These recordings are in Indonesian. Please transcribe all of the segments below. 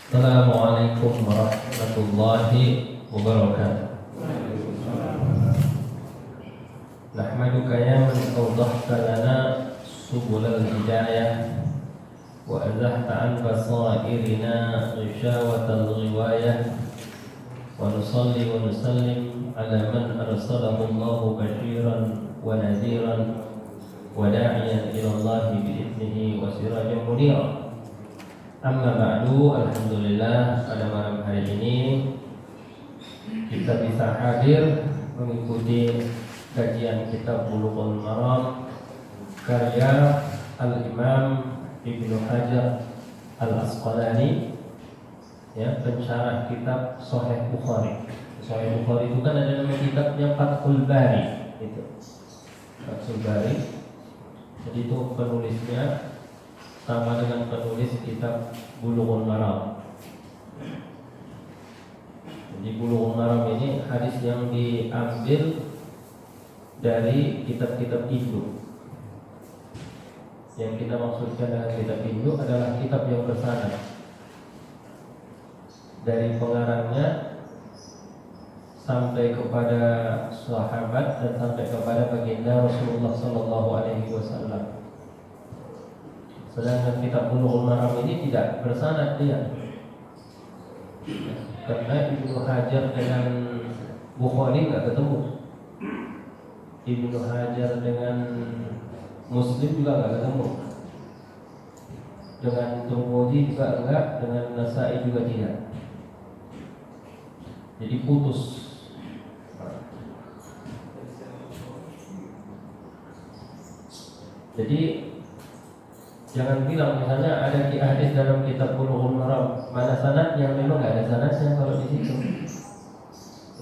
Assalamualaikum warahmatullahi wabarakatuh. Nahmaduka ya man awdahta lana subulal hidayah wa azahta an basairina ghishawatal ghiwayah wa nusalli wa nusallim ala man arsalahu Allahu bashiran wa nadhiran wa da'iyan ila Allah bi'idnihi wa sirajan munira. Amma ba'du, alhamdulillah pada malam hari ini kita bisa hadir mengikuti kajian kitab Bulughul Maram karya Al-Imam Ibnu Hajar Al-Asqalani, ya, pensyarah kitab Sahih Bukhari. Sahih Bukhari itu kan ada nama kitabnya Fathul Bari, itu Fathul Bari. Jadi itu penulisnya sama dengan penulis kitab Bulughul Maram. Jadi Bulughul Maram ini hadis yang diambil dari kitab-kitab Hindu. Yang kita maksudkan dengan kitab Hindu adalah kitab yang bersanad dari pengarangnya sampai kepada sahabat dan sampai kepada baginda Rasulullah Sallallahu Alaihi Wasallam. Sedangkan kitab Bulughul Maram ini tidak bersanad dia, karena Ibnu Hajar dengan Bukhari nggak ketemu, Ibnu Hajar dengan Muslim juga nggak ketemu, dengan Tirmidzi juga enggak, dengan Nasa'i juga tidak. Jadi putus. Jadi jangan bilang misalnya ada hadis dalam kitab Bulughul Maram, mana sanadnya? Memang nggak ada sanadnya kalau di situ.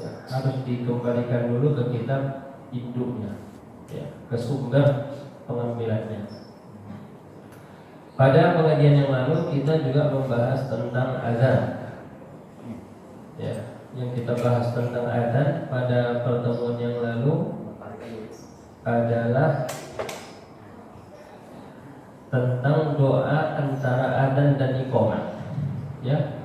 Ya, harus dikembalikan dulu ke kitab induknya, ya, ke sumber pengambilannya. Pada pengajian yang lalu kita juga membahas tentang azan. Ya, yang kita bahas tentang azan pada pertemuan yang lalu adalah tentang doa antara adzan dan iqamah, ya.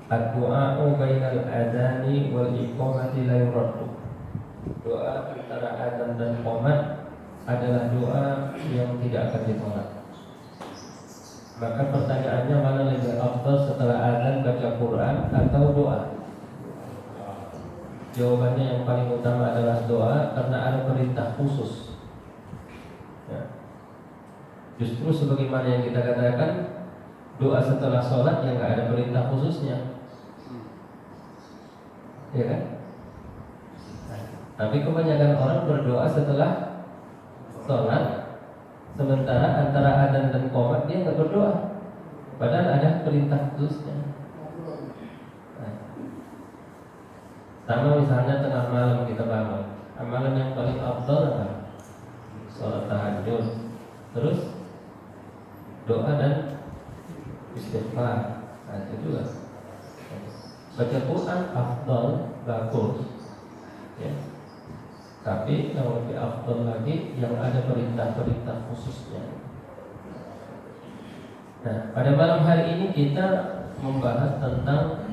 Ad-du'a'u bainal adzani wal iqamati la yuraddu. Doa antara adzan dan iqamah adalah doa yang tidak akan ditolak. Maka pertanyaannya, mana lebih afdal setelah adzan, baca Quran atau doa? Jawabannya yang paling utama adalah doa, karena ada perintah khusus, ya. Justru sebagaimana yang kita katakan, doa setelah sholat yang nggak ada perintah khususnya, ya kan? Tapi kebanyakan orang berdoa setelah sholat, sementara antara adzan dan qomat dia nggak berdoa, padahal ada perintah khususnya. Sama misalnya tengah malam kita bangun, amalan yang paling afdal apa? Sholat tahajud, terus doa dan istighfar. Nah, itu juga baca Quran afdal, bagus, ya. Tapi yang lebih afdal lagi yang ada perintah-perintah khususnya. Nah, pada malam hari ini kita membahas tentang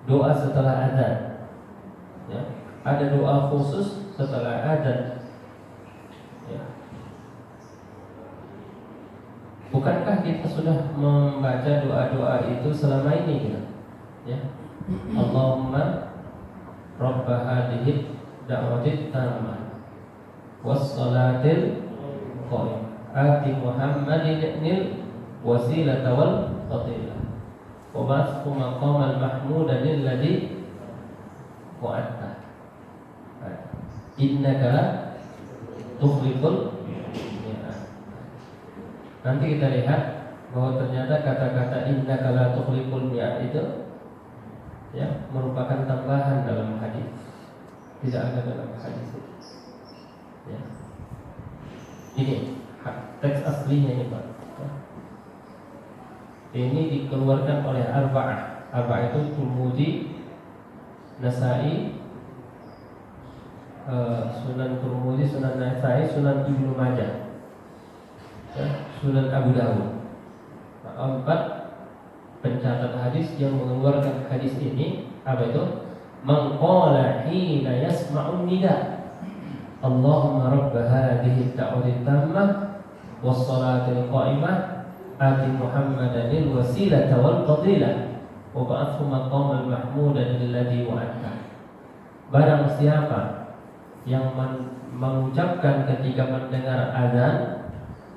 doa setelah adzan, ya. Ada doa khusus setelah adzan, ya. Bukankah kita sudah membaca doa-doa itu selama ini, gitu? Ya. Allahumma rabb hadhihi da'watit tammah was salatil qa'imah ati Muhammadin nil wasilata wal fadilah wa ba'athu maqamal mahmudan alladhi wa'adta innaka tukhliful. Nanti kita lihat bahwa ternyata kata-kata innaka la tukhliful mi'ad itu, ya, merupakan tambahan dalam hadis, tidak ada dalam hadis itu, ya. Ini teks aslinya ini, Pak. Ini dikeluarkan oleh arba'ah. Arba'ah itu Tirmidzi, Nasa'i, Sunan Tirmidzi, Sunan Nasa'i, Sunan Ibnu Majah, ya, Sunan Abu Dawud. Empat pencatat hadis yang mengeluarkan hadis ini apa itu? Man qala hina yasma'un nida Allahumma rabb hadhihi ad-da'wati tammah was-salatil qa'imah ati Muhammadanil wasilata wal fadilah wa ba'athu maqamal mahmudan alladhi wa'adta. Barang siapa yang mengucapkan ketika mendengar azan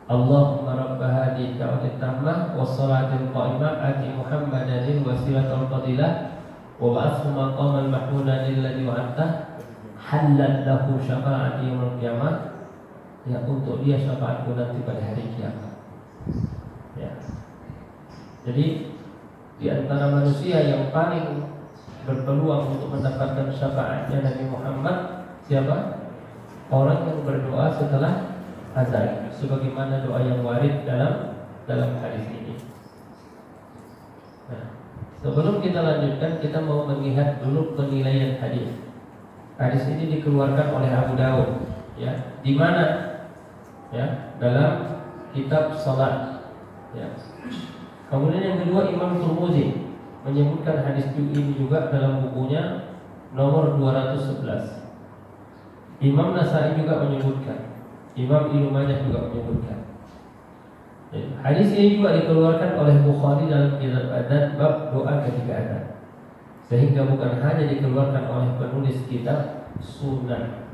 Allahumma rabb hadhihi ad-da'wati tammah was-salatil qa'imah ati Muhammadanil wasilata wal fadilah wa ba'athu maqamal mahmudan alladhi wa'adta halal lahu syafa'ati yaumil qiyamah, ya untuk dia syafaatku nanti pada hari kiamat. Ya. Jadi di antara manusia yang paling berpeluang untuk mendapatkan syafaatnya Nabi Muhammad siapa? Orang yang berdoa setelah azan, sebagaimana doa yang warid dalam hadis ini. Nah, sebelum kita lanjutkan, kita mau melihat dulu penilaian hadis. Hadis ini dikeluarkan oleh Abu Dawud, ya, di mana, ya, dalam kitab salat, ya. Kemudian yang kedua Imam Tirmidzi menyebutkan hadis ini juga dalam bukunya nomor 211. Imam Nasai juga menyebutkan, Imam Ibnu Majah juga menyebutkan. Ya, hadis ini juga dikeluarkan oleh Bukhari dalam kitab Adzan bab doa ketika adzan. Sehingga bukan hanya dikeluarkan oleh penulis kitab Sunan.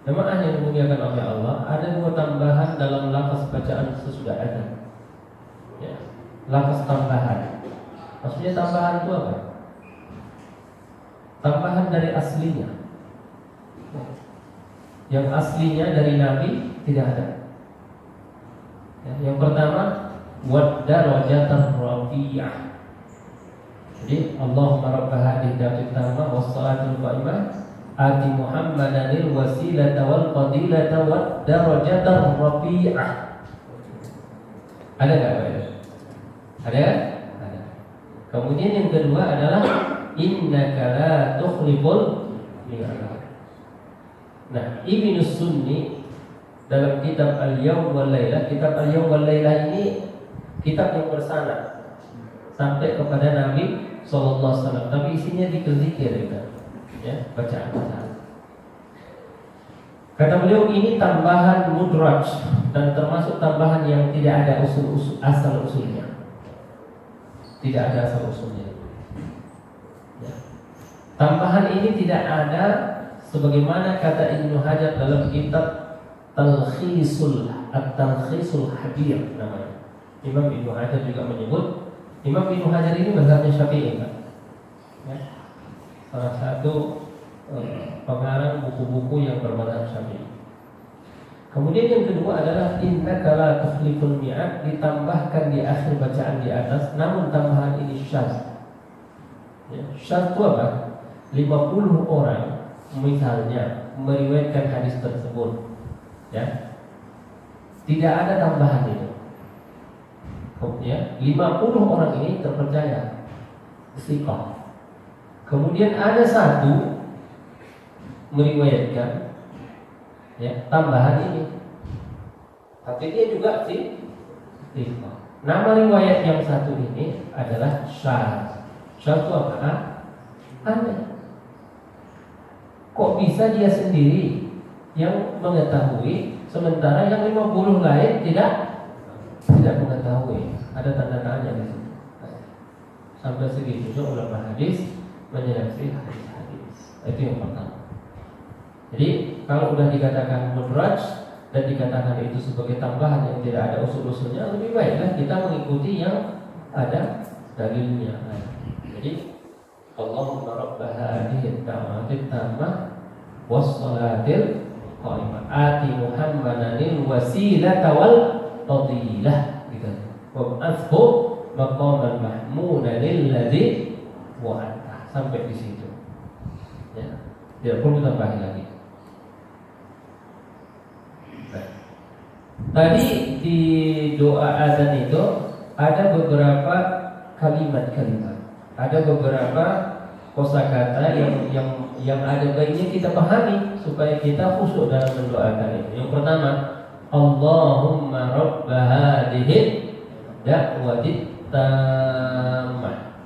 Jemaah yang dimuliakan oleh Allah, ada dua tambahan dalam lafaz bacaan sesudah azan. Ya, lafaz tambahan. Maksudnya tambahan itu apa? Tambahan dari aslinya. Yang aslinya dari Nabi tidak ada. Ya, yang pertama, wad-darajatan rafiyah. Jadi Allahumma rabb hadhihi ad-da'wati tammah was-salatil qa'imah ati Muhammadanil wasilata wal fadilata wad darajatar rafi'ah. Ada enggak? Ada? Ada. Kemudian yang kedua adalah innaka la tukhliful mi'ad. Nah, Ibnu Sunni dalam kitab Al-Yawm wal Lailah, kitab Al-Yawm wal Lailah ini kitab yang bersanad sampai kepada Nabi sallallahu alaihi wasallam, tapi isinya zikir-zikir, ya, bacaan-bacaan. Kata beliau ini tambahan mudraj dan termasuk tambahan yang tidak ada asal usulnya. Tidak ada asal usulnya. Ya. Tambahan ini tidak ada sebagaimana kata Ibnu Hajar dalam kitab Talkhisul Habir namanya. Imam Ibnu Hajar juga menyebut, Imam Ibnu Hajar ini mazhabnya Syafi'i, kan? Ya. Salah satu pengarang buku-buku yang bermadzhab Syafi'i. Kemudian yang kedua adalah innaka la tukhliful mi'ad, ditambahkan di akhir bacaan di atas, namun tambahan ini syadz. Ya, syadz itu apa? 50 orang misalnya meriwayatkan hadis tersebut, ya. Tidak ada tambahan itu. Ya, 50 orang ini terpercaya, istiqamah. Kemudian ada satu meriwayatkan, ya, tambahan ini, tapi dia juga istiqamah. Nama riwayat yang satu ini adalah syadz. Syadz itu apa? Aneh. Kok bisa dia sendiri yang mengetahui, sementara yang 50 lain tidak mengetahui? Ada tanda tanya di sini. Sampai segitunya ulama hadis menyeleksi hadis-hadis. Itu yang pertama. Jadi kalau sudah dikatakan mudraj dan dikatakan itu sebagai tambahan yang tidak ada usul-usulnya, lebih baiklah kita mengikuti yang ada dalilnya. Jadi Allahumma rabb hadhihi ad-da'wati tammah was-salatil qa'imah ati Muhammadanil wasilata wal fadilah. Wab'athu maqaman mahmudan alladzi wa'adta. Sampai di situ. Ya, tidak perlu tambahin lagi. Baik. Tadi di doa azan itu ada beberapa kalimat-kalimat, ada beberapa kosakata yang ada baiknya kita pahami supaya kita khusyuk dalam mendoakan itu. Yang pertama, Allahumma rabb hadhihi da'watit tammah.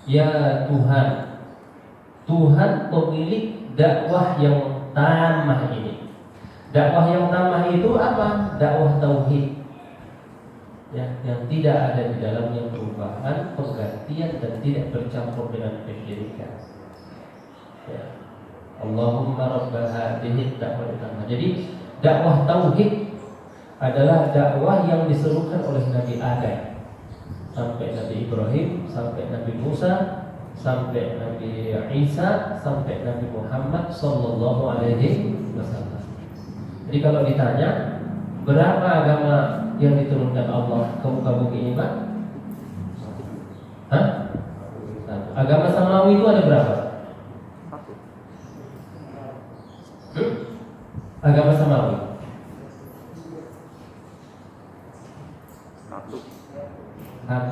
Ya Tuhan, Tuhan pemilik dakwah yang tammah ini. Dakwah yang tammah itu apa? Dakwah tauhid. Yang tidak ada di dalamnya perubahan, penggantian dan tidak bercampur dengan kesyirikan. Allahumma rabb hadhihi da'wah tammah. Jadi dakwah tauhid adalah dakwah yang diserukan oleh Nabi Adam sampai Nabi Ibrahim, sampai Nabi Musa, sampai Nabi Isa, sampai Nabi Muhammad sallallahu alaihi wasallam. Jadi kalau ditanya berapa agama yang diturunkan Allah ke muka bumi ini, Pak? Agama samawi itu ada berapa? Agama samawi satu,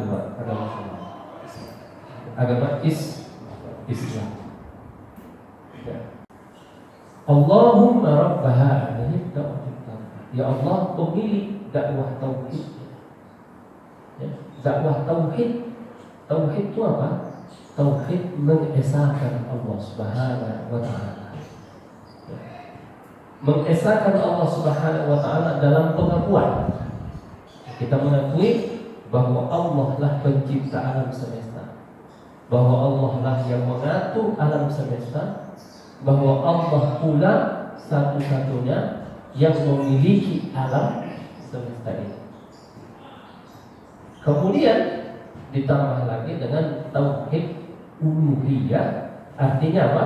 Pak. Agama samawi. Agama Islam. Allahumma rabb hadhihi da'wah. Ya Allah pemilik dakwah tauhid. Dakwah tauhid. Tauhid itu apa? Tauhid mengesahkan Allah Subhanahu wa taala. Mengesahkan Allah Subhanahu wa taala dalam pengakuan. Kita mengakui bahwa Allah lah pencipta alam semesta, bahwa Allah lah yang mengatur alam semesta, bahwa Allah pula satu-satunya yang memiliki alam semesta ini. Kemudian ditambah lagi dengan tauhid uluhiyah. Artinya apa?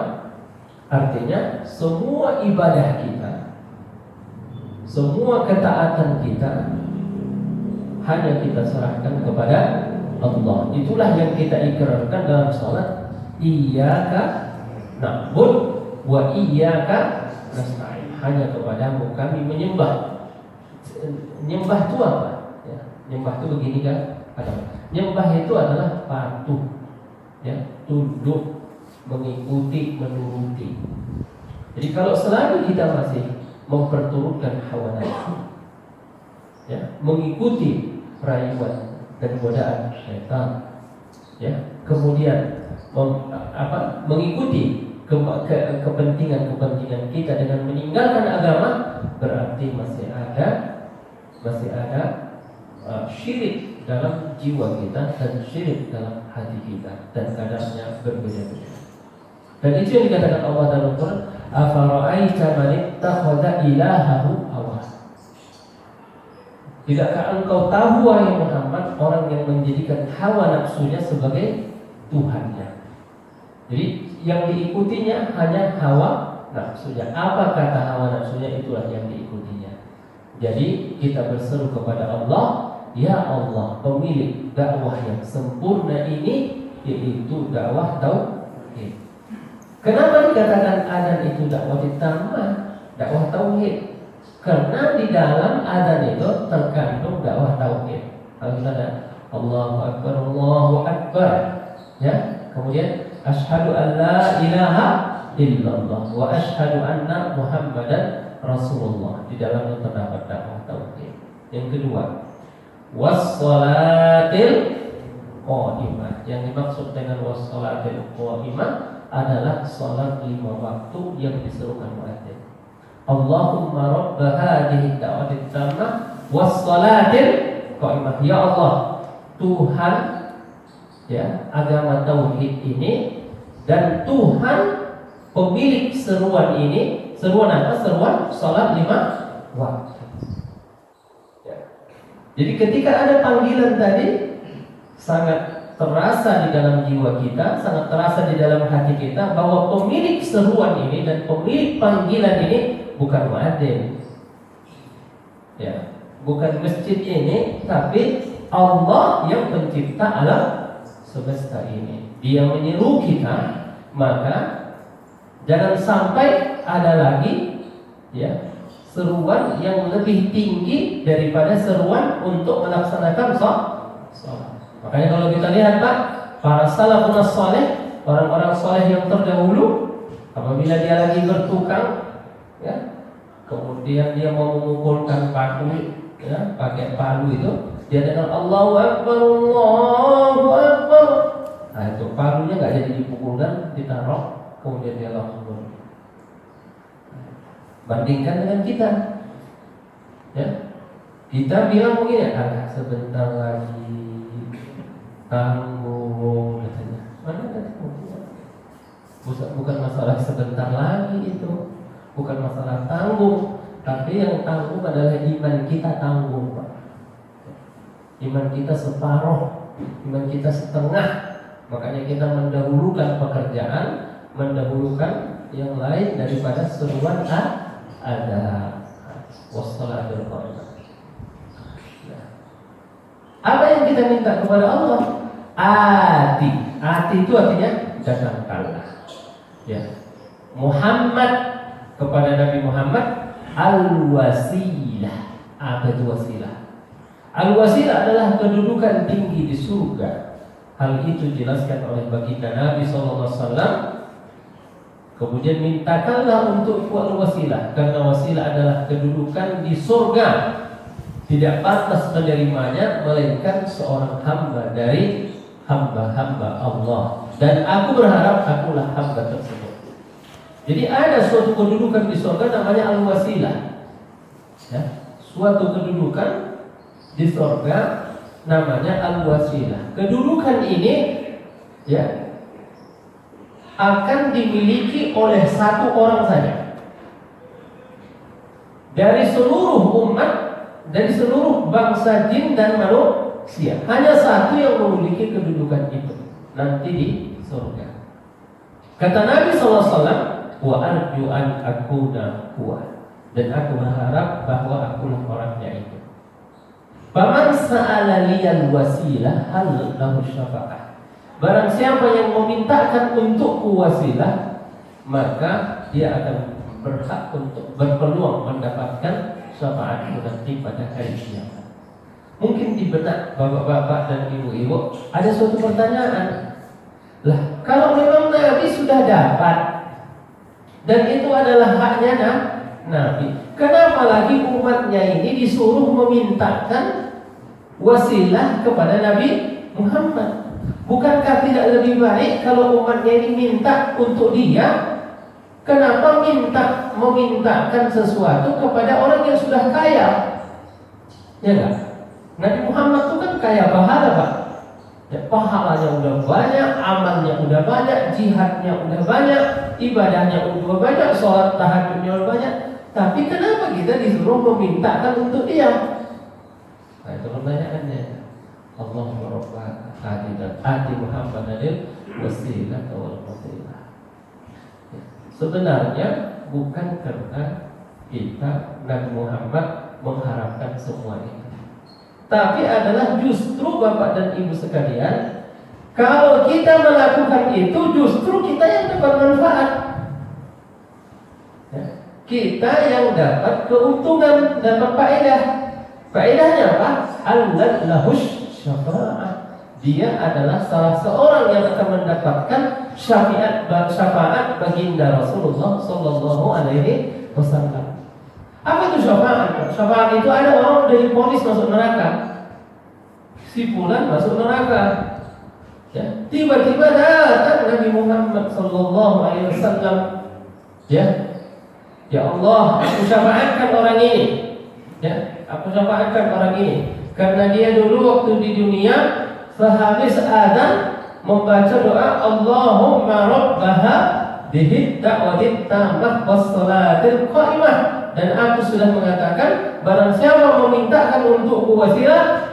Artinya semua ibadah kita, semua ketaatan kita hanya kita serahkan kepada Allah. Itulah yang kita ikrarkan dalam salat. Iyyaka na'bud wa iyyaka nasta'in. Hanya kepadamu kami menyembah. Nyembah itu apa? Nyembah itu begini kan? Nyembah itu adalah patuh, tunduk, mengikuti, menuruti. Jadi kalau selagi kita masih memperturutkan hawa nafsu, mengikuti rayuan dan godaan syaitan, kemudian mengikuti kepentingan kita dengan meninggalkan agama, berarti masih ada syirik dalam jiwa kita dan syirik dalam hati kita, dan kadarnya berbeda-beda. Dan itu yang dikatakan Allah dalam Quran, afara'aita man ittakhadha ilahahu hawa. Tidakkah engkau tahu wahai Muhammad orang yang menjadikan hawa nafsunya sebagai Tuhannya? Jadi yang diikutinya hanya hawa nafsunya. Apa kata hawa nafsunya, itulah yang diikutinya. Jadi kita berseru kepada Allah, ya Allah pemilik dakwah yang sempurna ini, yaitu dakwah tauhid. Kenapa dikatakan adzan itu dakwah tammah, dakwah tauhid? Karena di dalam adzan itu terkandung dakwah tauhid. Kalau kita ada Allahu Akbar, kemudian asyhadu an la ilaha illallah wa asyhadu anna Muhammadan Rasulullah, di dalamnya terdapat dakwah tauhid. Yang kedua, was-shalatil qa'imah. Yang dimaksud dengan was-shalatil qa'imah adalah salat 5 waktu yang diserukan muadzin. Allahumma rabb hadhihi da'watit tammah was-shalatil qa'imah. Ya Allah, Tuhan agama tauhid ini, dan Tuhan pemilik seruan ini. Seruan apa? Seruan salat 5 waktu. Jadi ketika ada panggilan tadi, sangat terasa di dalam jiwa kita, sangat terasa di dalam hati kita bahwa pemilik seruan ini dan pemilik panggilan ini bukan muadzin, bukan masjid ini, tapi Allah yang pencipta alam semesta ini. Dia menyeru kita, maka jangan sampai ada lagi seruan yang lebih tinggi daripada seruan untuk melaksanakan sholat. Makanya kalau kita lihat Pak, para salafun saleh, orang-orang saleh yang terdahulu, apabila dia lagi bertukang, kemudian dia mau memukulkan paku, pakai palu itu, Dia dengar Allahu Akbar, Allahu Akbar. Nah itu palunya nggak jadi dipukulkan, ditaruh, kemudian dia langsung berhenti. Bandingkan dengan kita, ya, kita bilang begini, sebentar lagi, tanggung, katanya. Mana ada tanggung? Bukan masalah sebentar lagi itu, bukan masalah tanggung, tapi yang tanggung adalah iman kita tanggung, Pak. Iman kita separuh, iman kita setengah. Makanya kita mendahulukan pekerjaan, mendahulukan yang lain daripada seruan ada wassalatul qaimat. Apa yang kita minta kepada Allah? Ati itu artinya datangkanlah. Ya. Muhammad, kepada Nabi Muhammad al-wasilah. Apa itu wasilah? Al-wasilah adalah kedudukan tinggi di surga. Hal itu dijelaskan oleh baginda Nabi SAW. Kemudian mintakanlah untuk al-wasilah, karena wasilah adalah kedudukan di surga. Tidak pantas menerimanya melainkan seorang hamba dari hamba-hamba Allah. Dan aku berharap akulah hamba tersebut. Jadi ada suatu kedudukan di surga namanya al-wasilah, ya, suatu kedudukan di surga namanya al-wasilah. Kedudukan ini, ya, akan dimiliki oleh satu orang saja dari seluruh umat, dari seluruh bangsa jin dan manusia. Hanya satu yang memiliki kedudukan itu nanti di surga. Kata Nabi SAW, wa arju an akuna huwa, dan aku berharap bahwa akulah orangnya itu. Faman sa'ala liyal wasilah hal lahu syafa'ah. Barang siapa yang memintakan untukku wasilah, maka dia akan berhak untuk berpeluang mendapatkan syafaatku nanti pada hari kiamat. Mungkin di benak bapak-bapak dan ibu-ibu ada suatu pertanyaan. Lah, kalau memang Nabi sudah dapat dan itu adalah haknya Nabi, kenapa lagi umatnya ini disuruh memintakan wasilah kepada Nabi Muhammad? Bukankah tidak lebih baik kalau umatnya ini minta untuk dia? Kenapa memintakan sesuatu kepada orang yang sudah kaya? Ya enggak? Nabi Muhammad itu kan kaya pahala, Pak. Ya, pahalanya udah banyak, amalnya udah banyak, jihadnya udah banyak, ibadahnya udah banyak, sholat tahajudnya udah banyak. Tapi kenapa kita disuruh memintakan untuk dia? Nah itu pertanyaannya. Allah Rabbana ati Muhammadil wasilah wal fadilah. Sebenarnya bukan karena kita Nabi Muhammad mengharapkan semua ini, tapi adalah justru Bapak dan Ibu sekalian, kalau kita melakukan itu justru kita yang dapat manfaat, ya, kita yang dapat keuntungan, dapat faedah. Faedahnya apa? Allah lahus syafa'ah. Dia adalah salah seorang yang akan mendapatkan syafaat baginda Rasulullah Sallallahu Alaihi Wasallam. Apa itu syafaat? Syafaat itu ada orang dari polis masuk neraka, si fulan masuk neraka, ya, tiba-tiba datang Nabi Muhammad Sallallahu Alaihi Wasallam, ya Allah, aku syafaatkan orang ini, ya, aku syafaatkan orang ini karena dia dulu waktu di dunia sehabis adzan membaca doa Allahumma rabbaha bihid da'watit tammah wassalatil qaimah, dan aku sudah mengatakan barang siapa memintakan untukku wasilah,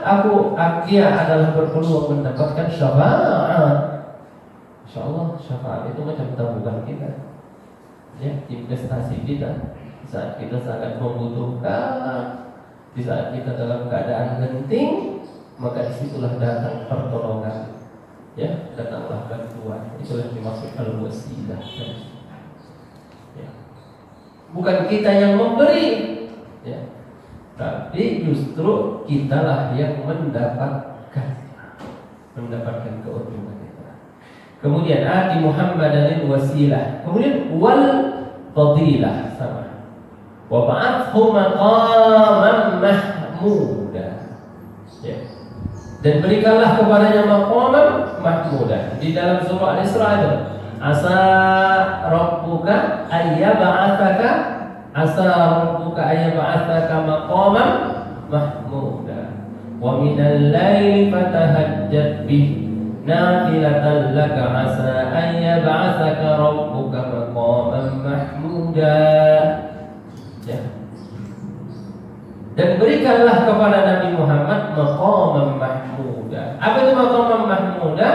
dia adalah berpeluang mendapatkan syafaat. Insyaallah syafaat itu macam tabungan kita, ya, investasi kita saat kita sangat membutuhkan, di saat kita dalam keadaan genting, maka disitulah datang pertolongan, ya, datanglah bantuan. Itulah dimaksud al-wasilah, ya. Bukan kita yang memberi, ya, tapi justru kitalah yang mendapatkan keuntungan itu. Kemudian ati Muhammadan wasilah, kemudian wal fadilah sama. Wa ba'athu maqaman mahmuda. Ya. Dan berikanlah kepadanya maqaman mahmuda. Di dalam surah Al-Isra itu, asa rabbuka ayyab'atsaka maqaman mahmuda. Wa minal laili fatahajjat bih nafilatan laka asa ayyab'atsaka rabbuka maqaman mahmuda. Ya. Dan berikanlah kepada Nabi Muhammad maqaman mahmuda. Apa itu maqaman mahmuda?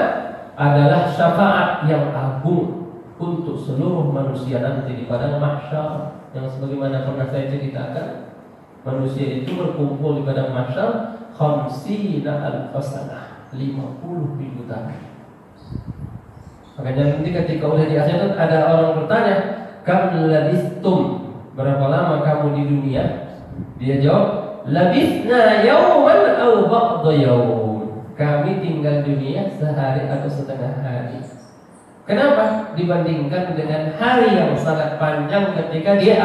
Adalah syafaat yang agung untuk seluruh manusia nanti di padang mahsyar. Yang sebagaimana pernah saya ceritakan, manusia itu berkumpul di padang mahsyar 50.000 sanah, 50.000 tahun. Makanya nanti ketika udah di akhirat ada orang bertanya, kam labistum, berapa lama kamu di dunia? Dia jawab, labisna yawman aw ba'da yawm. Kami tinggal dunia sehari atau setengah hari. Kenapa? Dibandingkan dengan hari yang sangat panjang ketika dia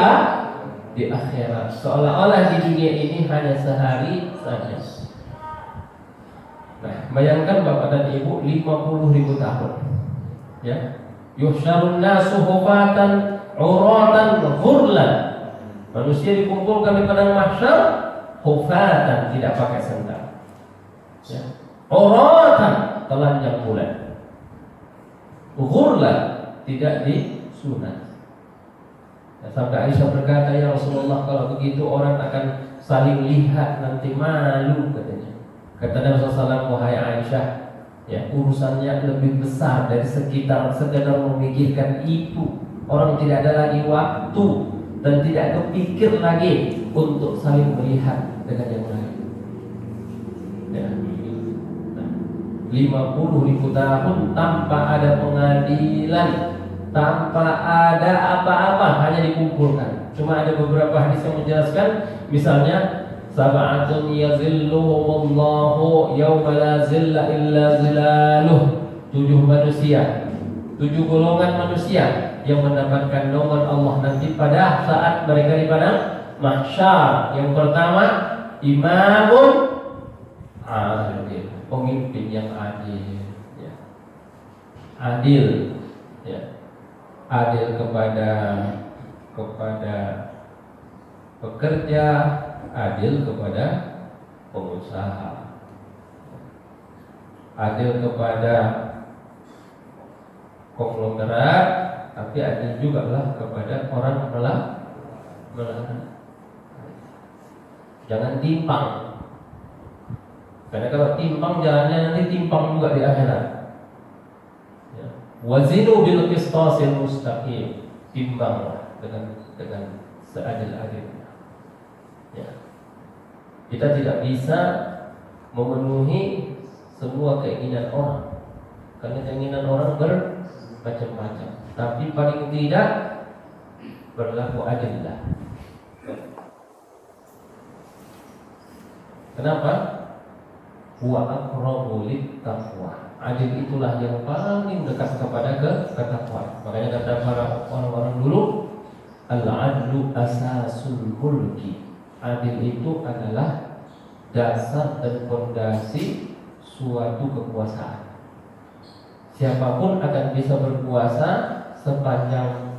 di akhirat. Seolah-olah di dunia ini hanya sehari saja. Nah, bayangkan Bapak dan Ibu 50.000 tahun. Ya. Yuhsyarun nasu hufatan uratan ghurlan. Manusia dikumpulkan di padang mahsyar hufatan, tidak pakai sendal. Ya. Uratan, telanjang bulan. Ghurlan, tidak disunat. Ya, sampai Aisyah berkata, ya Rasulullah, kalau begitu orang akan saling lihat nanti, malu katanya. Kata Nabi SAW, wahai Aisyah, ya, urusannya lebih besar dari sekedar memikirkan itu. Orang tidak ada lagi waktu dan tidak kepikir lagi untuk saling melihat dengan yang lain. Ya. 50.000 tahun tanpa ada pengadilan, tanpa ada apa-apa, hanya dikumpulkan. Cuma ada beberapa hadis yang menjelaskan, misalnya sab'atun yazilluhumullahu yawma la zilla illa zilaluh. 7 manusia, 7 golongan manusia yang mendapatkan naungan Allah nanti pada saat mereka di padang mahsyar. Yang pertama, imamun adil, pemimpin yang adil, ya. Adil, ya. Adil kepada pekerja, adil kepada pengusaha, adil kepada konglomerat, tapi adil juga lah kepada orang melarat. Jangan timpang. Karena kalau timpang jalannya nanti timpang juga di akhirat. Ya. Wazinu bil qistasil mustaqim. Timbanglah dengan seadil-adilnya. Ya. Kita tidak bisa memenuhi semua keinginan orang. Karena keinginan orang bermacam-macam. Tapi paling tidak berlaku adillah. Kenapa? Wa aqrabu lit-taqwa. Adil itulah yang paling dekat kepada ketakwaan. Makanya kata para orang-orang dulu, al-adlu asasul mulki. Adil itu adalah dasar dan fondasi suatu kekuasaan. Siapapun akan bisa berkuasa sepanjang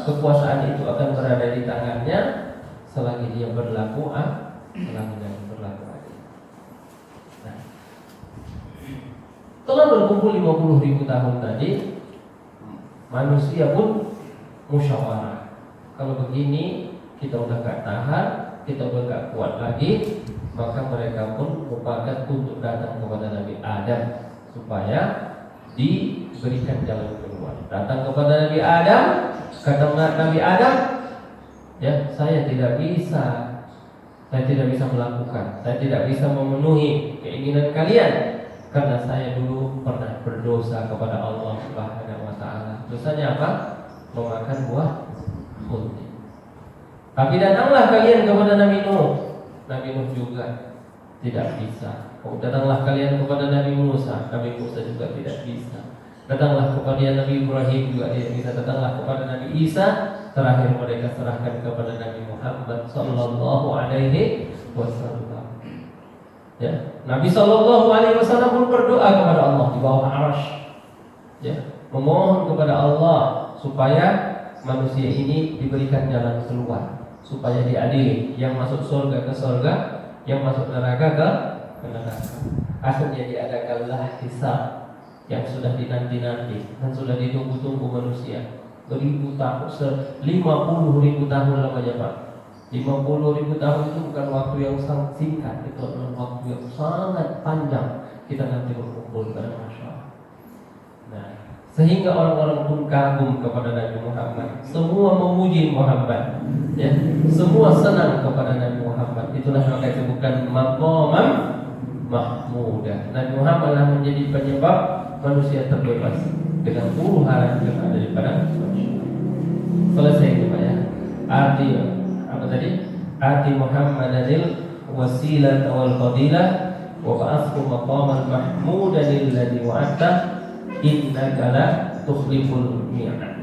kekuasaan itu akan berada di tangannya selagi dia berlaku selagi dia berlaku adil. Nah, telah berkumpul 50.000 tahun tadi, manusia pun musyawarah. Kalau begini kita udah gak tahan, kita udah gak kuat lagi, maka mereka pun bersepakat untuk datang kepada Nabi Adam supaya diberikan jalan keluar. Datang kepada Nabi Adam, kata Nabi Adam, ya, saya tidak bisa melakukan, saya tidak bisa memenuhi keinginan kalian karena saya dulu pernah berdosa kepada Allah Subhanahu wa taala. Dosanya apa? Memakan buah khuldi. Tapi datanglah kalian kepada Nabi Nuh. Nabi Nuh juga tidak bisa. Datanglah kalian kepada Nabi Musa. Nabi Musa juga tidak bisa. Datanglah kepada Nabi Ibrahim juga tidak bisa. Datanglah kepada Nabi Isa. Terakhir mereka serahkan kepada Nabi Muhammad sallallahu alaihi wasallam. Ya, Nabi Shallallahu Alaihi Wasallam pun berdoa kepada Allah di bawah arasy, ya, memohon kepada Allah supaya manusia ini diberikan jalan keluar, supaya diadili, yang masuk surga ke surga, yang masuk neraka ke neraka. Akhirnya diadakanlah hisab yang sudah dinanti-nanti dan sudah ditunggu-tunggu manusia beribu tahun, 50.000 tahun lamanya Pak. 50.000 tahun itu bukan waktu yang sangat singkat, itu adalah waktu yang sangat panjang. Kita nanti berkumpul kepada Masya Allah. Nah, sehingga orang-orang pun kagum kepada Nabi Muhammad. Semua memuji Muhammad, ya. Semua senang kepada Nabi Muhammad. Itulah maka disebutkan maqaman mahmudah. Nabi Muhammad lah menjadi penyebab manusia terbebas dengan huru-hara yang ada daripada manusia. Selesai itu Pak ya. Arti apa tadi? Arti Muhammadanil wasilah wal fadilah wa ba'athu maqaman mahmudan alladhi wa'ata innaka la tukhliful mi'ad.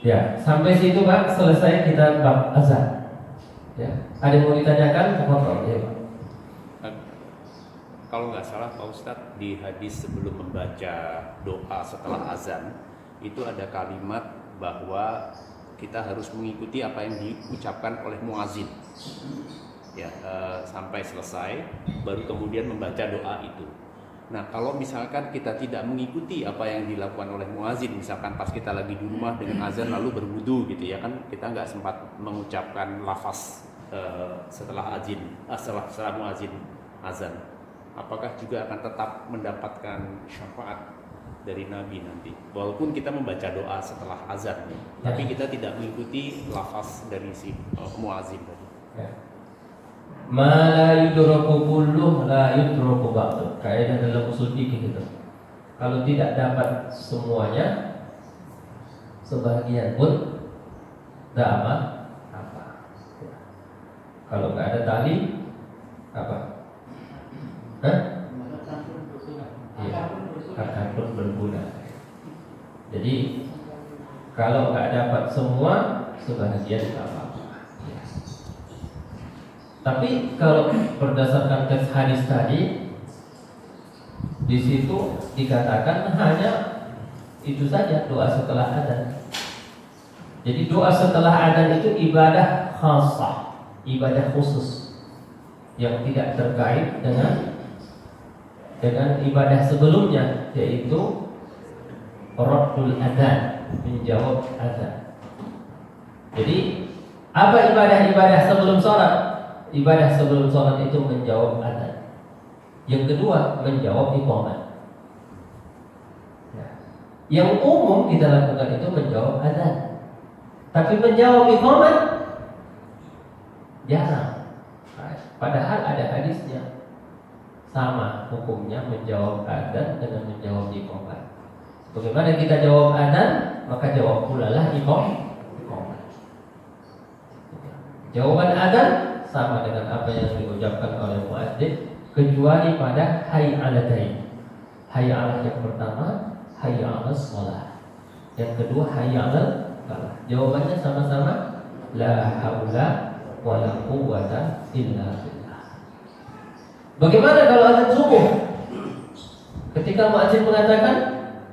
Ya, sampai situ Pak, selesai kita bab azan. Ya, ada yang mau ditanyakan? Mohon ya Pak. Kalau nggak salah Pak Ustadz, di hadis sebelum membaca doa setelah azan itu ada kalimat bahwa kita harus mengikuti apa yang diucapkan oleh muazin, ya, sampai selesai, baru kemudian membaca doa itu. Nah, kalau misalkan kita tidak mengikuti apa yang dilakukan oleh muazin, misalkan pas kita lagi di rumah dengan azan lalu berwudu gitu ya kan, kita nggak sempat mengucapkan lafaz setelah muazin azan, apakah juga akan tetap mendapatkan syafaat dari Nabi nanti, walaupun kita membaca doa setelah azan, tapi kita tidak mengikuti lafaz dari si muazin tadi. Ya. Ma la yudraku kulluh la yudraku ba'du. Kaidah dalam usul fikih itu. Kalau tidak dapat semuanya, sebagian pun tidak apa. Ya. Kalau nggak ada tali, apa? Hah? Iya, akan pun berguna. Jadi kalau nggak dapat semua, sebagian tidak apa. Tapi kalau berdasarkan teks hadis tadi, di situ dikatakan hanya itu saja, doa setelah adzan. Jadi doa setelah adzan itu ibadah khasah, ibadah khusus yang tidak terkait dengan ibadah sebelumnya, yaitu raddul adzan, menjawab adzan. Jadi apa ibadah-ibadah sebelum sholat? Ibadah sebelum sholat itu menjawab adzan. Yang kedua, menjawab iqamah. Ya. Yang umum kita lakukan itu menjawab adzan. Tapi menjawab iqamah jarang. Padahal ada hadisnya. Sama hukumnya menjawab adzan dengan menjawab iqamah. Bagaimana kita jawab adzan, maka jawab pula lah iqamah. Jawaban adzan sama dengan apa yang diucapkan oleh muadzin, kecuali pada hayy 'alatain. Hayy 'alah yang pertama, hayy 'alas shalah. Yang kedua hayy 'alal falah. Jawabannya sama-sama la haula wala quwwata illa billah. Bagaimana kalau azan subuh? Ketika muadzin mengatakan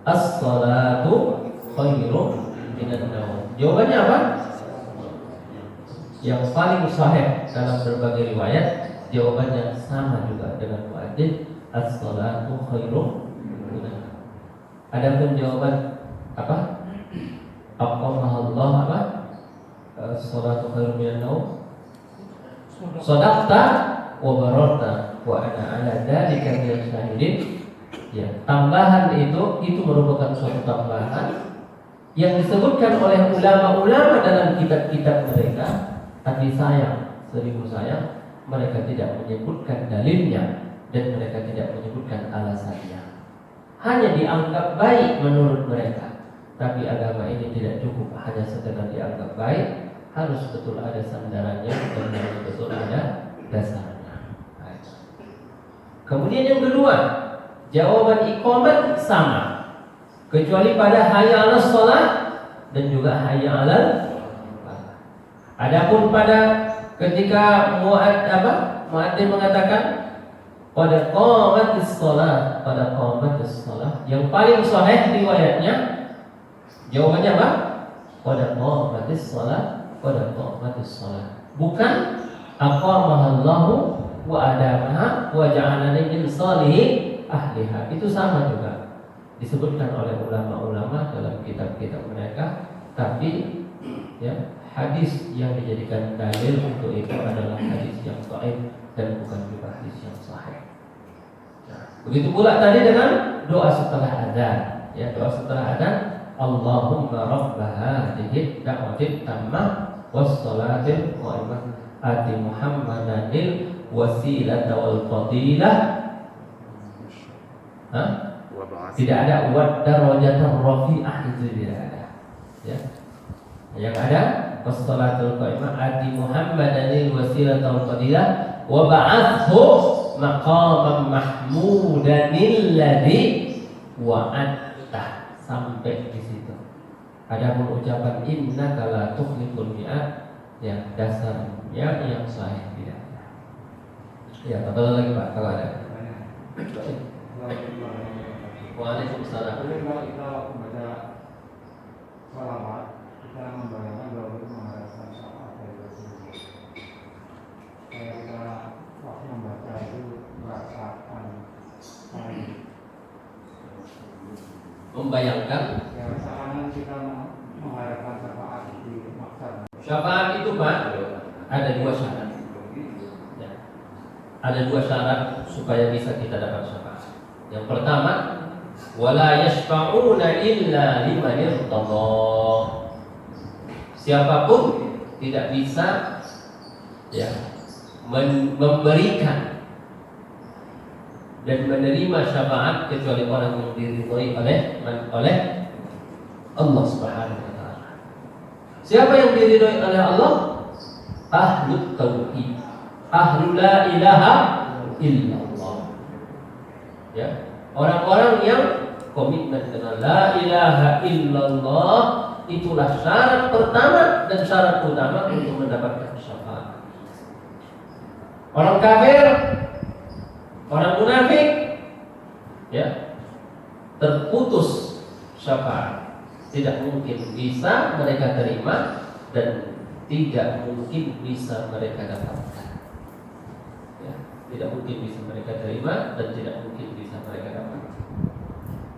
as-shalatu khairun minan naum. Jawabannya apa? Yang paling sahih dalam berbagai riwayat, jawabannya sama juga dengan muadzin, as-shalatu khairum minan naum. Adapun jawaban apa? Allah apa? As-shalatu khairum minan naum. Shadaqta wa bararta wa ana ala dzalika minasy syahidin. Ya, tambahan itu merupakan suatu tambahan yang disebutkan oleh ulama-ulama dalam kitab-kitab mereka. Tapi sayang, seribu sayang, mereka tidak menyebutkan dalilnya dan mereka tidak menyebutkan alasannya. Hanya dianggap baik menurut mereka. Tapi agama ini tidak cukup hanya sekedar dianggap baik, harus betul ada sandarannya dan harus betul ada dasarnya. Kemudian yang kedua, jawaban iqamat sama, kecuali pada hayya 'alas shalah dan juga hayya 'alal falah. Adapun pada ketika muadzin mengatakan pada qamatis shalah, pada qamatis shalah, yang paling sahih riwayatnya jawabannya apa? Pada qamatis shalah, pada qamatis shalah. Bukan aqamahallahu wa adamaha wa ja'alani min salihin ahliha. Itu sama juga disebutkan oleh ulama-ulama dalam kitab-kitab mereka, tapi ya, hadis yang dijadikan dalil untuk itu adalah hadis yang sahih dan bukan juga hadis yang sahih. Nah, begitu pula tadi dengan doa setelah adzan. Ya, doa setelah adzan, Allahumma rabb hadhihi da'watit tammah was salatil qa'imah ati Muhammadanil wasilata wal fadilah. Tidak ada wa darajatan rafi'ah, itu tidak ada. Ya. Yang ada was-salatul qa'imah ati Muhammadanil wasilata wal fadilah wa ba'athu maqaman mahmudanil ladzi wa'adta, sampai di situ. Adapun ucapan innaka la tukhliful mi'ad, yang dasarnya yang sahih tidak ada. Ya, tambah lagi Pak kalau ada. Waalaikumsalam. Kalau kita membaca salawat, kita membayangkan bahwa itu mengharapkan syafaat dari Rasulullah. Kayak kita waktu membaca itu merasakan Membayangkan ya, misalkan kita mengharapkan syafaat di maksud. syafaat itu Pak ada dua syarat. Ya. Ada dua syarat supaya bisa kita dapat syafaat. Yang pertama, wala yashfa'una illa liman irtada. Siapapun tidak bisa ya memberikan dan menerima syafaat kecuali orang yang diridhoi oleh Allah Subhanahu wa taala. Siapa yang diridhoi oleh Allah? Ahlut tauhid, ahlu la ilaha illallah. Ya, orang-orang yang komitmen dengan la ilaha illallah, itulah syarat pertama dan syarat utama untuk mendapatkan syafaat. Orang kafir, orang munafik, ya, terputus syafaat. Tidak mungkin bisa mereka terima dan tidak mungkin bisa mereka dapatkan. Ya, tidak mungkin bisa mereka terima dan tidak mungkin bisa mereka dapatkan.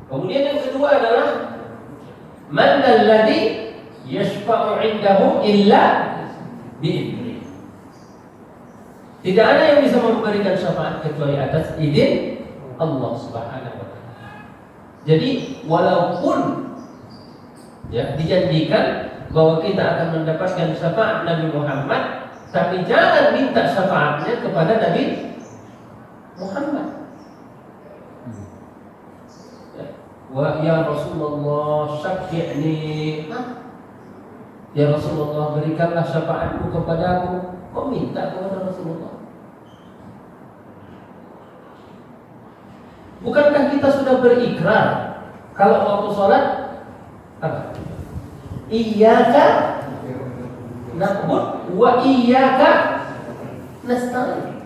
Kemudian yang kedua adalah man alladhi yashfa'u 'indahu illa bi'idzni. Tidak ada yang bisa memberikan syafaat kecuali atas izin Allah Subhanahu wa taala. Jadi walaupun ya dijanjikan bahwa kita akan mendapatkan syafaat Nabi Muhammad, tapi jangan minta syafaatnya kepada Nabi Muhammad. Wa ya Rasulullah syafi'ni. Ya Rasulullah, berikanlah syafaatmu kepadaku. Kok minta kepada Rasulullah? Bukankah kita sudah berikrar kalau waktu sholat apa? Iyyaka na'budu wa iyyaka nasta'in.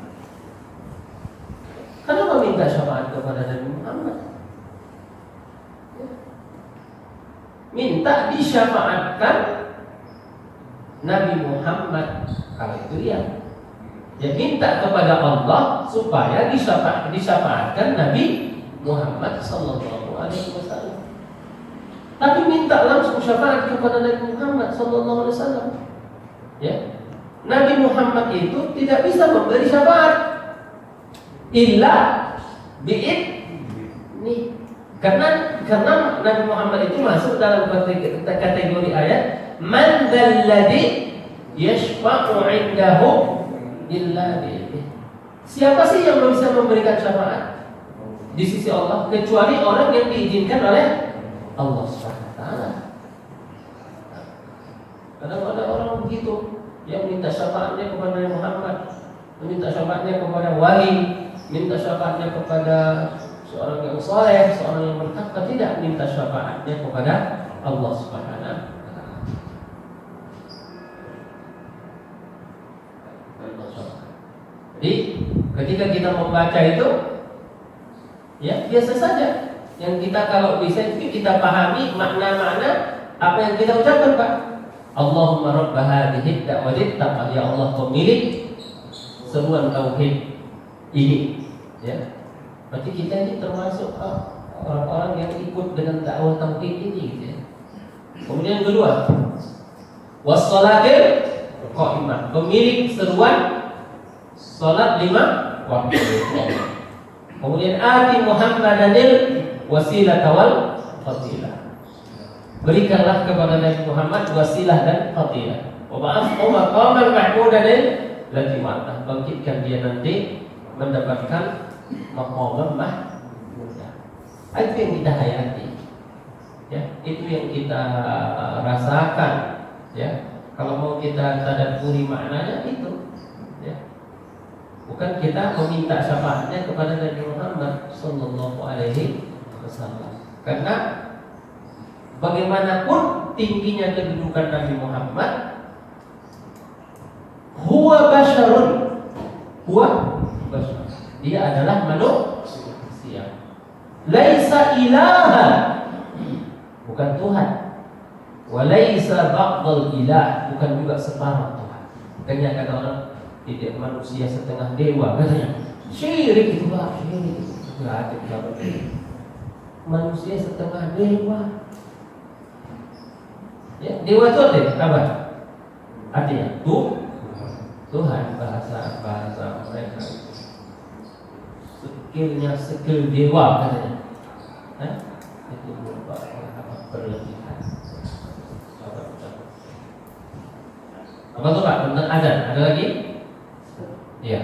Kenapa minta syafaat kepada Nabi Muhammad? Minta disyafaatkan Nabi Muhammad, kalau itu dia. Ya, minta kepada Allah supaya disyafaatkan Nabi Muhammad sallallahu alaihi wasallam. Tapi minta langsung syafaat kepada Nabi Muhammad sallallahu alaihi wasallam. Ya. Nabi Muhammad itu tidak bisa memberi syafaat illa bi'idni. Karena Nabi Muhammad itu masuk dalam kategori ayat man dzalladzi yashfa'u 'indahu illa bi'idni. Siapa sih yang bisa memberikan syafaat di sisi Allah kecuali orang yang diizinkan oleh Allah SWT. Kadang ada orang begitu yang minta syafaatnya kepada Nabi Muhammad, minta syafaatnya kepada wali, minta syafaatnya kepada seorang yang soleh, seorang yang bertakwa tidak minta syafaatnya kepada Allah Subhanahu wa taala. Jadi ketika kita membaca itu, ya biasa saja. Yang kita kalau bisa itu kita pahami makna-makna apa yang kita ucapkan, Pak. Allahumma rabb hadhihi da'wati tammah, ya Allah pemilik seruan tauhid ini, ya. Berarti kita ini termasuk orang-orang yang ikut dengan dakwah tauhid ini, gitu ya. Kemudian yang kedua, was-shalatil qa'imah, pemilik seruan salat 5 waktu. Kemudian ati Muhammadanil wasilah wal fadilah, berikanlah kepada Nabi Muhammad wasilah dan fadilah. Wa ba'athu maqaman mahmudan lati wa'ata, bangkitkan dia nanti mendapatkan maqam mahmudah. Itu yang kita hayati, ya, itu yang kita rasakan, ya. Kalau mau kita tadabburi maknanya itu, ya. Bukan kita meminta syafaatnya kepada Nabi Muhammad sallallahu alaihi wasallam. Karena bagaimanapun tingginya kedudukan Nabi Muhammad, huwa basyarun, huwa basyar, dia adalah manusia. Laisa ilaha, bukan Tuhan. Wa laisa ba'dal ilah, bukan juga separuh Tuhan. Makanya kata orang, tidak manusia setengah dewa, katanya. Syirik itu, Pak, syirik. Enggak ada kabar. Manusia setengah dewa. Ya, dewa itu apa? Artinya Tuhan, bahasa mereka. Skillnya skill dewa, katanya. Itu berlebihan. Apa tuh, Pak? Tentang azan. Ada lagi? Iya.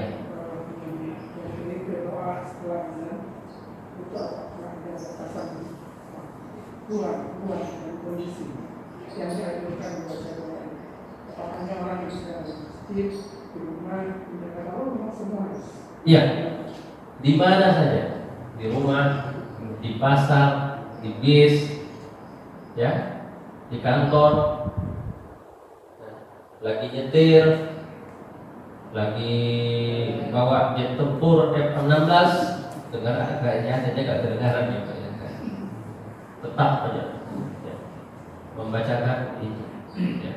Kondisi yang diajarkan kepada saya, apakah orang yang sudah ada di masjid, di rumah, di Jakarta, memang semua? Iya. Di mana saja, di rumah, di pasar, di bis, ya, di kantor, lagi nyetir, lagi bawa jet tempur F-16, dengar agaknya saja gak kedengaran ya, Pak, ya. Tetap aja, ya, membacakan ini, ya.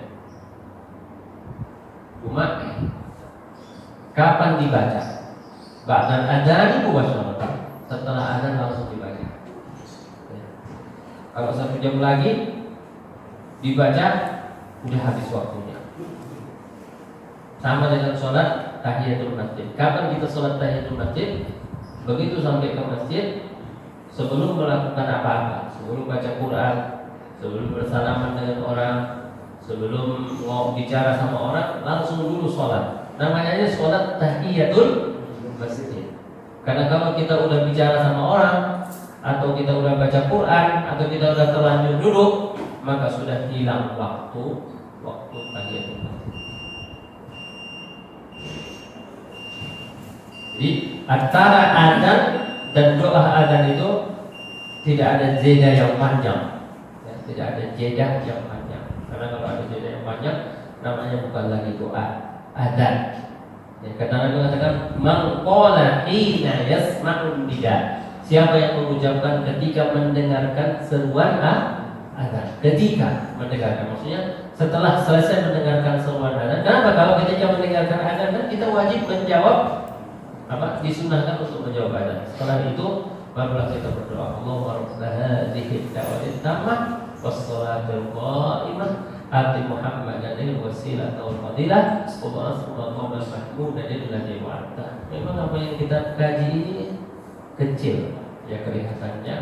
Cuma kapan dibaca? Ba'dal adzan itu wasyaratan, setelah adzan langsung dibaca, ya. Kalau 1 jam lagi dibaca, udah habis waktunya. Sama dengan sholat tahiyatul masjid. Kapan kita sholat tahiyatul masjid? Begitu sampai ke masjid, sebelum melakukan apa-apa, sebelum baca Quran, sebelum bersalaman dengan orang, sebelum mau bicara sama orang, langsung dulu sholat. Namanya sholat tahiyatul masjid. Karena kalau kita udah bicara sama orang, atau kita udah baca Quran, atau kita udah terlanjur duduk, maka sudah hilang waktu tahiyatul masjid. Jadi antara adzan dan doa adzan itu tidak ada jeda yang panjang, ya, tidak ada jeda yang panjang. Karena kalau ada jeda yang panjang, namanya bukan lagi doa adzan. Ya, karena Nabi mengatakan, "Man qala hina yasma'un nida." Siapa yang mengucapkan ketika mendengarkan seruan adzan, ketika mendengarkan, maksudnya setelah selesai mendengarkan seruan adzan. Kenapa? Kalau ketika mendengarkan adzan kan kita wajib menjawab, disunahkan untuk menjawab adzan. Setelah itu barulah kita berdoa, Allahumma rabb hadhihi da'wati tammah was-shalatil qa'imah ati Muhammadan wasilah wal fadilah wa ba'athu maqaman mahmudan alladzi wa'ata. Memang apa yang kita kaji ini kecil, ya, kelihatannya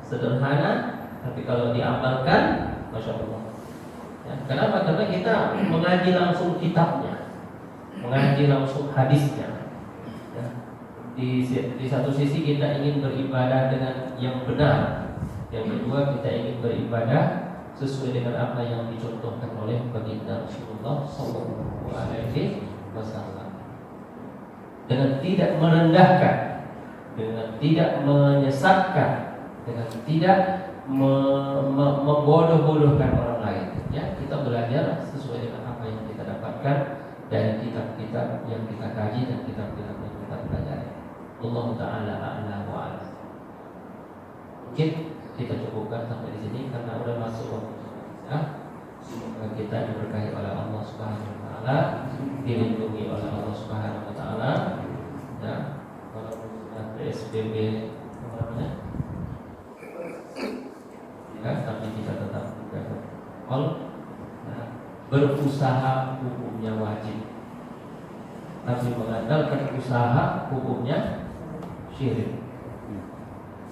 sederhana, tapi kalau diamalkan, masya Allah. Ya, kenapa? Karena kita mengaji langsung kitabnya, mengaji langsung hadisnya. Di satu sisi kita ingin beribadah dengan yang benar, yang kedua kita ingin beribadah sesuai dengan apa yang dicontohkan oleh baginda Rasulullah SAW, dengan tidak merendahkan dengan tidak menyesatkan, dengan tidak membodoh-bodohkan orang lain. Ya, kita belajar sesuai dengan apa yang kita dapatkan dari kitab-kitab yang kita kaji dan kitab-kitab yang kita pelajari. Allah Taala a'la wa a'lam. Mungkin kita cukupkan sampai di sini karena udah masuk waktu. Ya. Semoga kita diberkahi oleh Allah Subhanahu wa taala, dilindungi oleh Allah Subhanahu wa taala. Ya. Kalau PSBB namanya ya, tapi kita tetap berprotokol. Nah, berusaha hukumnya wajib, tapi mengandalkan usaha hukumnya syirik.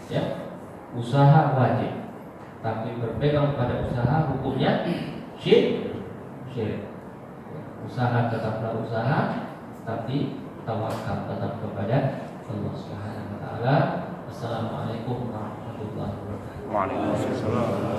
Ya, usaha wajib, tapi berpegang pada usaha hukumnya syirik. Usaha tetaplah usaha, tapi tawakal tetap kepada Allah Subhanahu wa taala. Assalamualaikum warahmatullahi wabarakatuh. Waalaikumsalam.